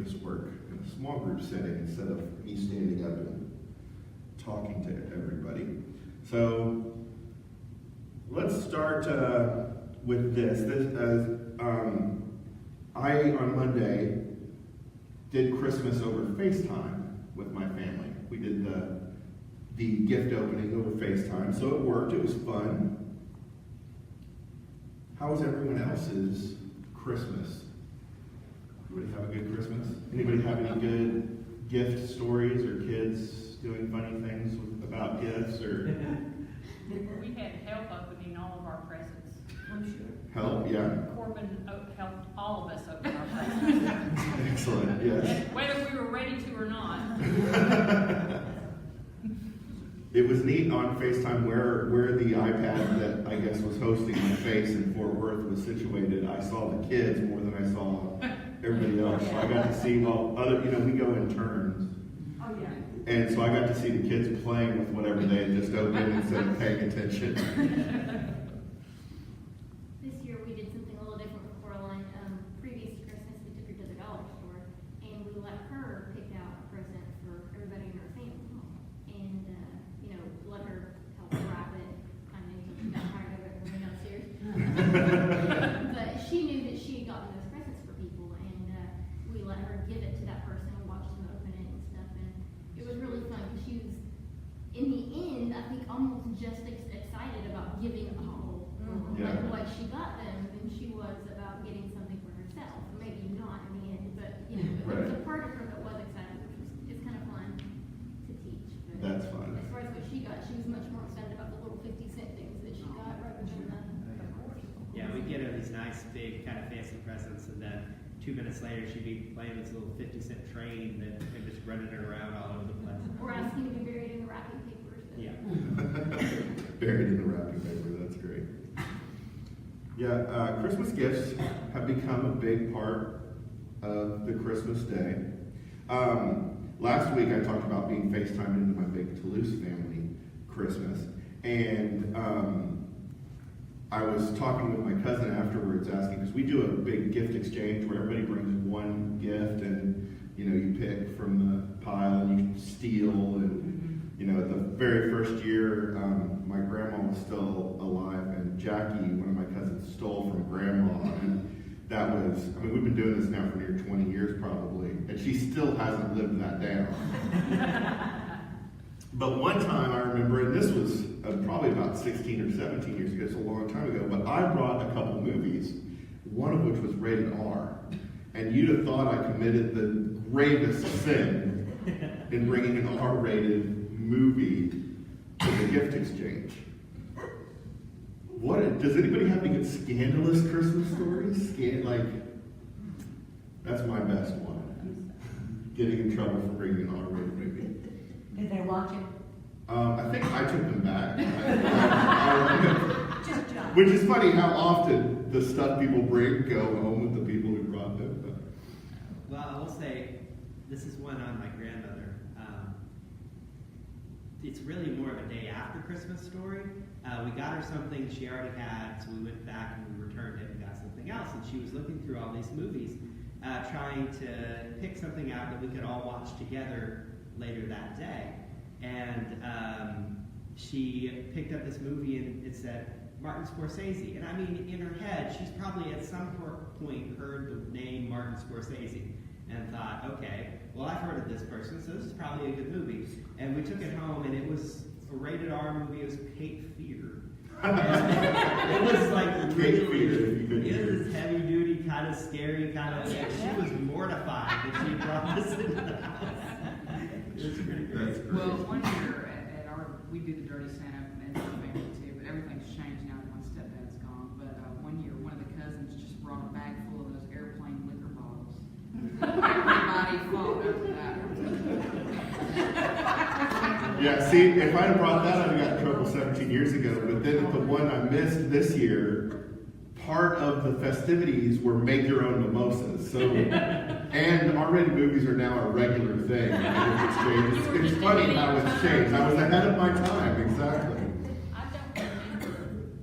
make this work in a small group setting instead of me standing up and talking to everybody. So let's start with this. I, on Monday, did Christmas over FaceTime with my family. We did the gift opening over FaceTime, so it worked. It was fun. How was everyone else's Christmas? Everybody have a good Christmas? Anybody have any good gift stories or kids doing funny things about gifts? Or we had help opening all of our presents. I'm sure. Help, yeah. Corbin helped all of us open our presents. Excellent, yes. Whether we were ready to or not. It was neat on FaceTime where the iPad that I guess was hosting my face in Fort Worth was situated. I saw the kids more than I saw everybody else. So I got to see, we go in turns. Oh, yeah. And so I got to see the kids playing with whatever they had just opened instead of paying attention. This year we did something a little different with Coraline. Previous Christmas we took her to the dollar store and we let her pick out a present for everybody in her family. And, let her help wrap it, kind of until she got tired of it and went upstairs. But she knew that she had gotten those presents for people, and we let her give it to that person and watch them open it and stuff. And it was really fun because she was, in the end, I think almost just excited about giving all Yeah. what she got them than she was about getting something for herself. Maybe not in the end, but it was a part of her that was excited, which was it's kind of fun to teach. But That's fun. as far as what she got, she was much more excited about the little 50-cent things that she got rather than the. Yeah, we'd get her these nice, big, kind of fancy presents, and then 2 minutes later, she'd be playing this little 50-cent train that and just running it around all over the place. Or asking to be buried in the wrapping papers. Yeah. Buried in the wrapping paper, that's great. Yeah, Christmas gifts have become a big part of the Christmas day. Last week I talked about being FaceTimed into my big Toulouse family Christmas, and I was talking with my cousin afterwards asking, because we do a big gift exchange where everybody brings one gift and you pick from the pile and you steal, and the very first year my grandma was still alive and Jackie, one of my cousins, stole from grandma, and that was, we've been doing this now for near 20 years probably, and she still hasn't lived that down. But one time I remember, and this was probably about 16 or 17 years ago, it's a long time ago, but I brought a couple movies, one of which was rated R. And you'd have thought I committed the gravest sin in bringing an R-rated movie to the gift exchange. Does anybody have any good scandalous Christmas stories? That's my best one. Getting in trouble for bringing an R-rated movie. Did they watch it? I think I took them back. Just jump. Which is funny how often the stuff people bring go home with the people who brought them. Well, I will say, this is one on my grandmother. It's really more of a day after Christmas story. We got her something she already had, so we went back and we returned it and got something else. And she was looking through all these movies, trying to pick something out that we could all watch together later that day. And she picked up this movie and it said Martin Scorsese. And in her head, she's probably at some point heard the name Martin Scorsese and thought, okay, well, I've heard of this person, so this is probably a good movie. And we took it home, and it was a rated R movie. It was Cape Fear. It was like really, it was heavy duty, kind of scary, kind of. She was mortified that she brought this into the house. It was pretty great. Well, one year we do the Dirty Santa and our family too, but everything's changed now that my stepdad's gone. But one year, one of the cousins just brought a bag full of those airplane liquor bottles. Everybody fought over that. Yeah, see, if I'd have brought that, I'd have got in trouble 17 years ago. But then at the one I missed this year, part of the festivities were make your own mimosas. So, and R-rated movies are now a regular thing. It's funny how it's changed. I was ahead of my time, exactly. I don't remember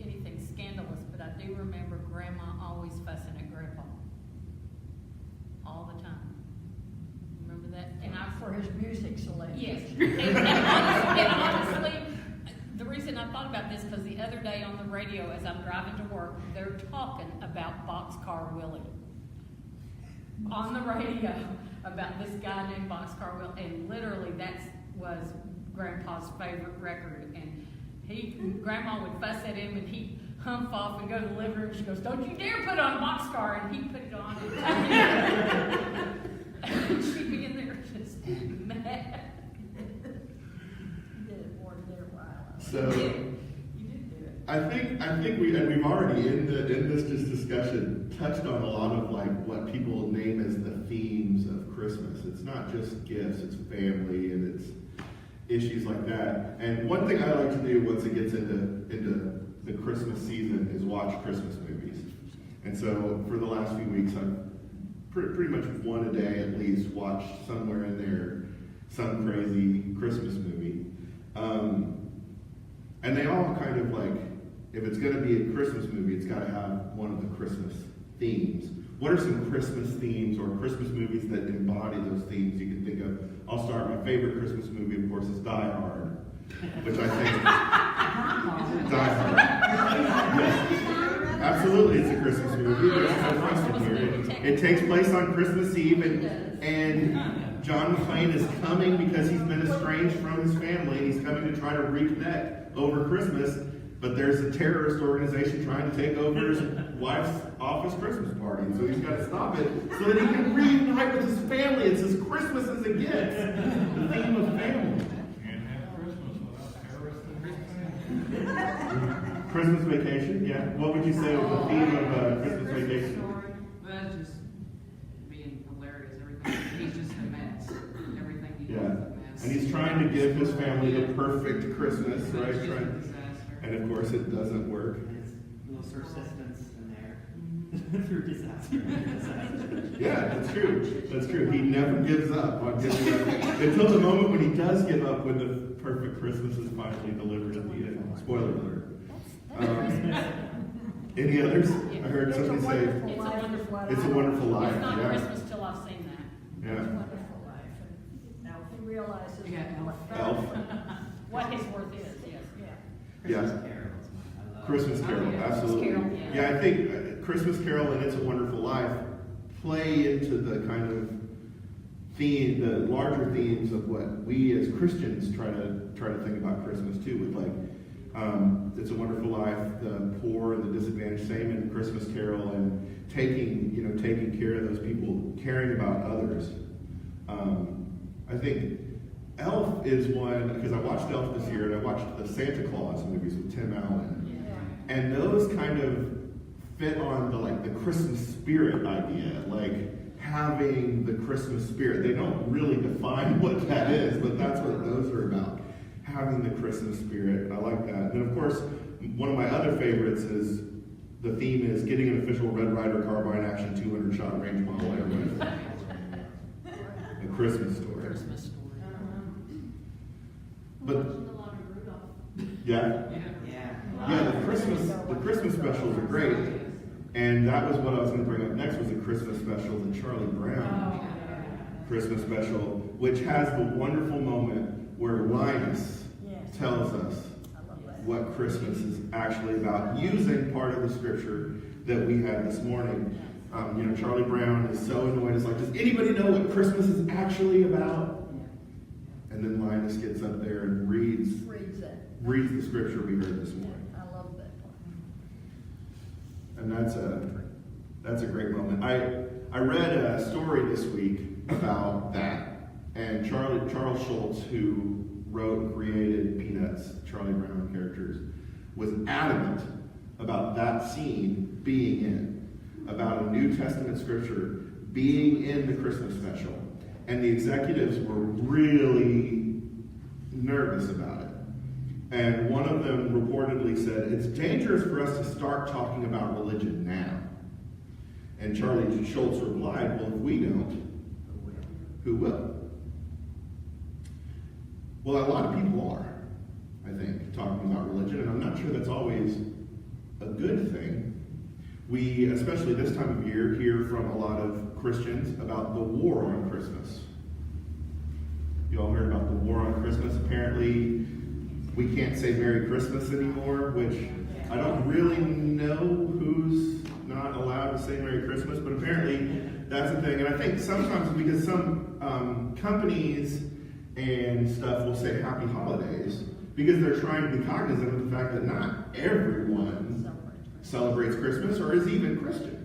anything scandalous, but I do remember Grandma always fussing at Grandpa. All the time. reason I thought about this, because the other day on the radio as I'm driving to work, they're talking about Boxcar Willie. On the radio about this guy named Boxcar Willie, and literally that was Grandpa's favorite record. And Grandma would fuss at him, and he'd humph off and go to the living room. She goes, "Don't you dare put on Boxcar!" And he'd put it on, and she'd be in there just mad. You did it more than a while. So You did do it. I think we've already in this just discussion touched on a lot of like what people name as the themes of Christmas. It's not just gifts, it's family and it's issues like that. And one thing I like to do once it gets into the Christmas season is watch Christmas movies. And so for the last few weeks, I've pretty much one a day at least watched somewhere in there some crazy Christmas movie. And they all kind of like, if it's going to be a Christmas movie, it's got to have one of the Christmas themes. What are some Christmas themes or Christmas movies that embody those themes you can think of? I'll start. My favorite Christmas movie, of course, is Die Hard, which I think Die Hard. Yes. Absolutely, it's a Christmas movie. There's no question here. It takes place on Christmas Eve, and John McClane is coming because he's been estranged from his family, and he's coming to try to reconnect over Christmas. But there's a terrorist organization trying to take over his wife's office Christmas party. And so he's got to stop it so that he can reunite with his family. It's as Christmas as it gets. The theme of family. Can't have Christmas without terrorists. Christmas Vacation, yeah. What would you say was the theme of Christmas Vacation? That's just being hilarious. Everything. He's just a mess. Everything he does Yeah. is a mess. And he's trying to give his family the perfect Christmas, right? It's just a Trying- disaster. And of course it doesn't work. And his little persistence in there through disaster. Yeah, that's true. That's true. He never gives up on giving up until the moment when he does give up, when the perfect Christmas is finally delivered at the end. Spoiler alert. Any others? I heard somebody say It's a wonderful It's a Wonderful Life. It's not Yeah. Christmas till I've seen that. Yeah. Wonderful life. And now he realizes You got Elf. What his worth is, yes. Yeah. Christmas Carol is one I love. Christmas Carol, Oh, yeah. absolutely. Carol, yeah. Yeah, I think Christmas Carol and It's a Wonderful Life play into the kind of theme, the larger themes of what we as Christians try to think about Christmas too. With like, It's a Wonderful Life, the poor and the disadvantaged, same in Christmas Carol, and taking care of those people, caring about others. I think Elf is one, because I watched Elf this year, and I watched the Santa Claus movies with Tim Allen. And those kind of fit on the Christmas spirit idea, like having the Christmas spirit. They don't really define what that is, but that's what those are about. Having the Christmas spirit. I like that. And of course, one of my other favorites is the theme is getting an official Red Ryder carbine action 200 shot range model air rifle. A Christmas Story. Christmas story. But- Watching a lot of Rudolph. Yeah. Yeah. Yeah, the Christmas specials are great. And that was what I was going to bring up next, was a Christmas special, the Charlie Brown Christmas special, which has the wonderful moment where Linus Yes. tells us I love that. what Christmas is actually about, using part of the scripture that we had this morning. Charlie Brown is so annoyed. It's like, does anybody know what Christmas is actually about? And then Linus gets up there and reads the scripture we heard this morning. I love that one. And that's a great moment. I read a story this week about that, and Charles Schultz, who wrote and created Peanuts, Charlie Brown characters, was adamant about that scene being in, about a New Testament scripture being in the Christmas special. And the executives were really nervous about it. And one of them reportedly said, it's dangerous for us to start talking about religion now. And Charlie Schultz replied, well, if we don't, who will? Well, a lot of people are, I think, talking about religion, and I'm not sure that's always a good thing. We, especially this time of year, hear from a lot of Christians about the war on Christmas. You all heard about the war on Christmas? Apparently, we can't say Merry Christmas anymore, which I don't really know who's not allowed to say Merry Christmas, but apparently that's a thing. And I think sometimes because some companies and stuff will say Happy Holidays because they're trying to be cognizant of the fact that not everyone celebrates Christmas or is even Christian.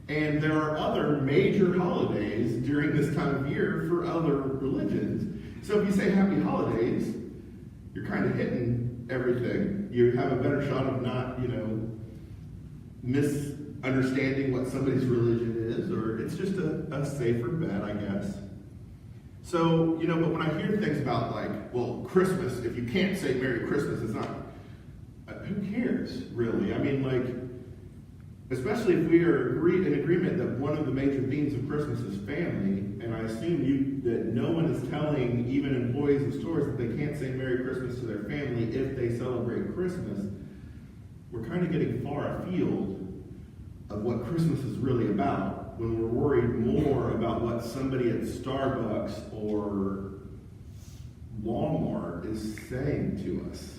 And there are other major holidays during this time of year for other religions. So if you say Happy Holidays, you're kind of hitting everything. You have a better shot of not, misunderstanding what somebody's religion is, or it's just a safer bet, I guess. So, but when I hear things about well, Christmas, if you can't say Merry Christmas, it's not, who cares, really? I mean, especially if we are in agreement that one of the major themes of Christmas is family, and I assume that no one is telling even employees of stores that they can't say Merry Christmas to their family if they celebrate Christmas, we're kind of getting far afield of what Christmas is really about when we're worried more about what somebody at Starbucks or Walmart is saying to us.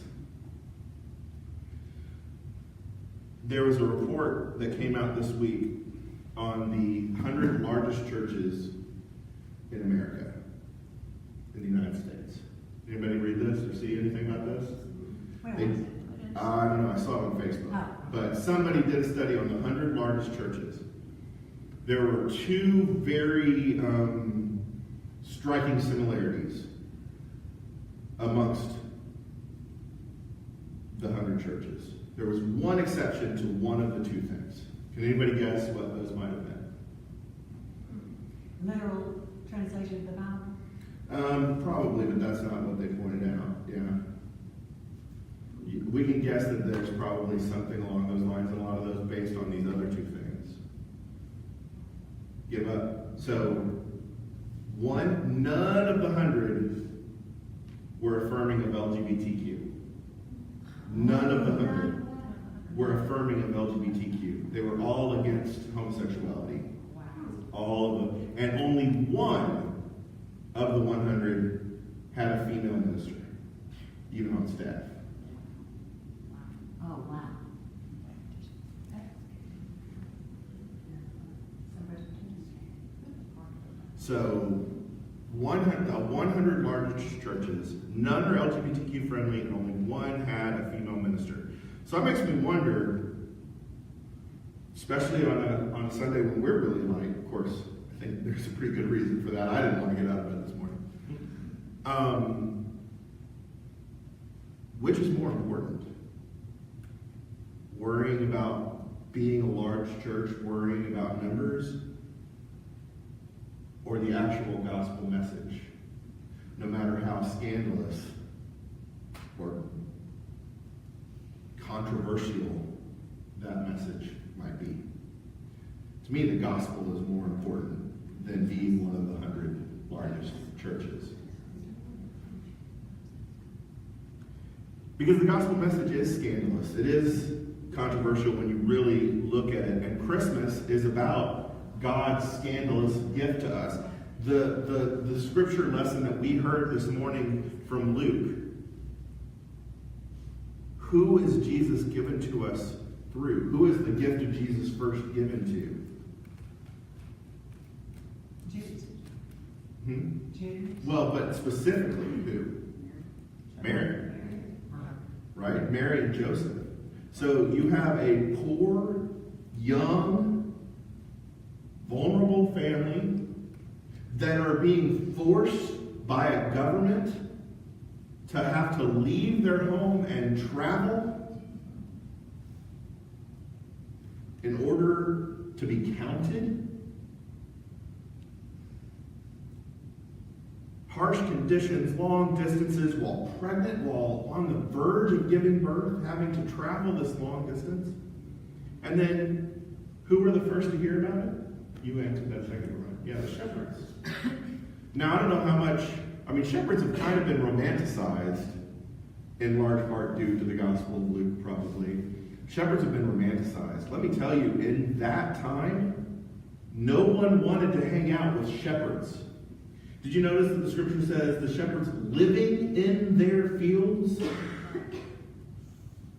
There was a report that came out this week on the 100 largest churches in America, in the United States. Anybody read this or see anything about this? I don't know, I saw it on Facebook. But somebody did a study on the 100 largest churches. There were two very striking similarities amongst the 100 churches. There was one exception to one of the two things. Can anybody guess what those might have been? Literal translation of the Bible? Probably, but that's not what they pointed out. Yeah. We can guess that there's probably something along those lines, and a lot of those based on these other two things. Give up. So, none of the 100 were affirming of LGBTQ. None of the 100 were affirming of LGBTQ. They were all against homosexuality. Wow. All of them. And only one of the 100 had a female minister, even on staff. Oh, wow. So, 100 largest churches, none are LGBTQ friendly, and only one had a female minister. So that makes me wonder, especially on a Sunday when we're really light, of course, I think there's a pretty good reason for that. I didn't want to get out of bed this morning. Which is more important? Worrying about being a large church, worrying about numbers, or the actual gospel message, no matter how scandalous or controversial that message might be. To me, the gospel is more important than being one of the 100 largest churches. Because the gospel message is scandalous. It is controversial when you really look at it. And Christmas is about God's scandalous gift to us. The scripture lesson that we heard this morning from Luke. Who is Jesus given to us through? Who is the gift of Jesus first given to? Jews. Jews? Well, but specifically who? Mary. Right? Mary and Joseph. So you have a poor, young, vulnerable family that are being forced by a government to have to leave their home and travel in order to be counted. Harsh conditions, long distances, while pregnant, while on the verge of giving birth, having to travel this long distance. And then, who were the first to hear about it? You answered that second one. Yeah, the shepherds. Now, I don't know how much, shepherds have kind of been romanticized in large part due to the Gospel of Luke, probably. Shepherds have been romanticized. Let me tell you, in that time, no one wanted to hang out with shepherds. Did you notice that the scripture says the shepherds living in their fields?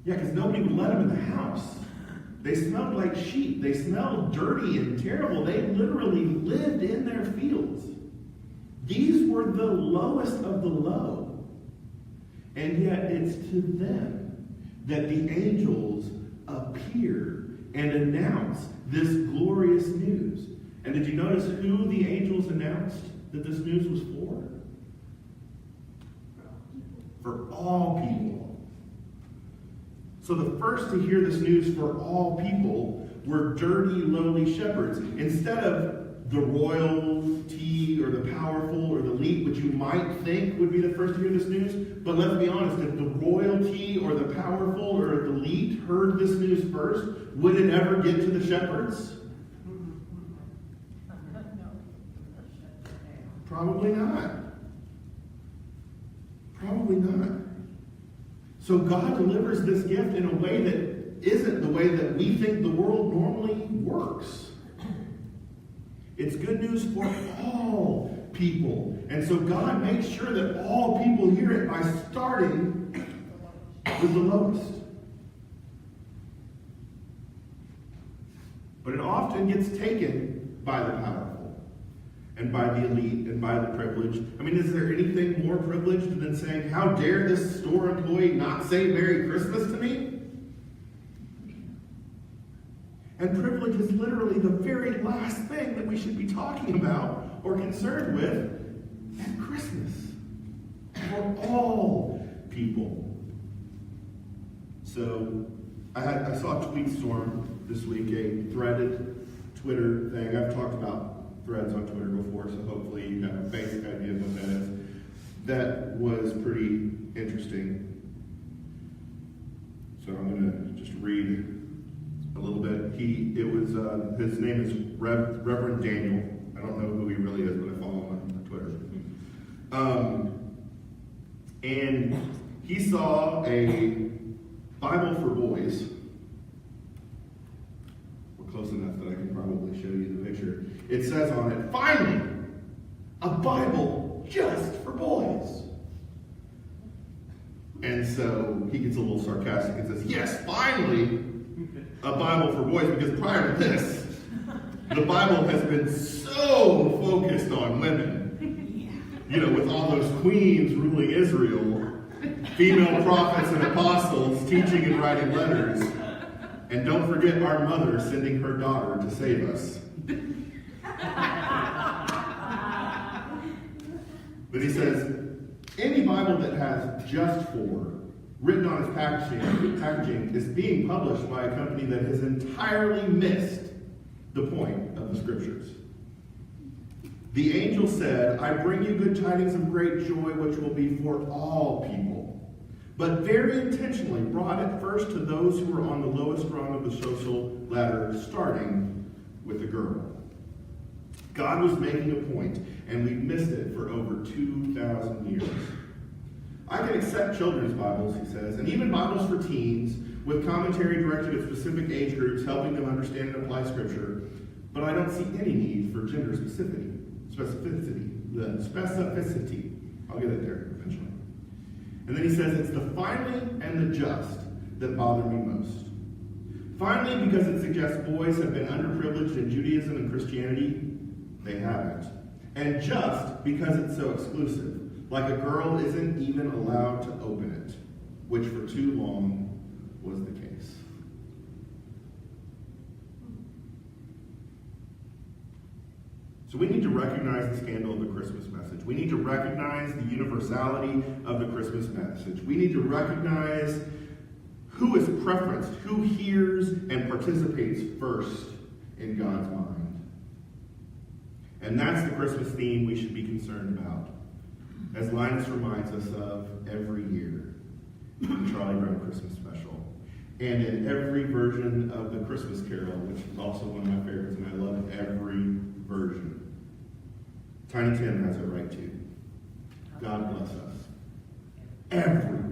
Yeah, because nobody would let them in the house. They smelled like sheep. They smelled dirty and terrible. They literally lived in their fields. These were the lowest of the low. And yet it's to them that the angels appear and announce this glorious news. And did you notice who the angels announced that this news was for? For all people. So the first to hear this news for all people were dirty, lowly shepherds. Instead of the royalty or the powerful or the elite, which you might think would be the first to hear this news. But let's be honest, if the royalty or the powerful or the elite heard this news first, would it ever get to the shepherds? Probably not. Probably not. So God delivers this gift in a way that isn't the way that we think the world normally works. It's good news for all people. And so God makes sure that all people hear it by starting with the lowest. But it often gets taken by the powerful and by the elite and by the privileged. I mean, is there anything more privileged than saying, how dare this store employee not say Merry Christmas to me? And privilege is literally the very last thing that we should be talking about or concerned with at Christmas. For all people. So, I saw a tweet storm this week, a threaded Twitter thing. I've talked about threads on Twitter before, so hopefully you have a basic idea of what that is. That was pretty interesting. So I'm going to just read a little bit. His name is Reverend Daniel. I don't know who he really is, but I follow him on Twitter. And he saw a Bible for boys. We're close enough that I can probably show you the picture. It says on it, finally, a Bible just for boys. And so he gets a little sarcastic and says, yes, finally, a Bible for boys, because prior to this, the Bible has been so focused on women. You know, with all those queens ruling Israel, female prophets and apostles teaching and writing letters, and don't forget our mother sending her daughter to save us. But he says, any Bible that has just for written on its packaging is being published by a company that has entirely missed the point of the scriptures. The angel said, I bring you good tidings of great joy, which will be for all people. But very intentionally brought it first to those who were on the lowest rung of the social ladder, starting with the girl. God was making a point, and we missed it for over 2,000 years. I can accept children's Bibles, he says, and even Bibles for teens, with commentary directed at specific age groups, helping them understand and apply Scripture, but I don't see any need for gender specificity. I'll get it there eventually. And then he says, it's the finally and the just that bother me most. Finally, because it suggests boys have been underprivileged in Judaism and Christianity. They haven't. And just because it's so exclusive. Like a girl isn't even allowed to open it, which for too long was the case. So we need to recognize the scandal of the Christmas message. We need to recognize the universality of the Christmas message. We need to recognize who is preferenced, who hears and participates first in God's mind. And that's the Christmas theme we should be concerned about, as Linus reminds us of every year in the Charlie Brown Christmas Special, and in every version of the Christmas Carol, which is also one of my favorites, and I love every version. Tiny Tim has it right too. God bless us. Every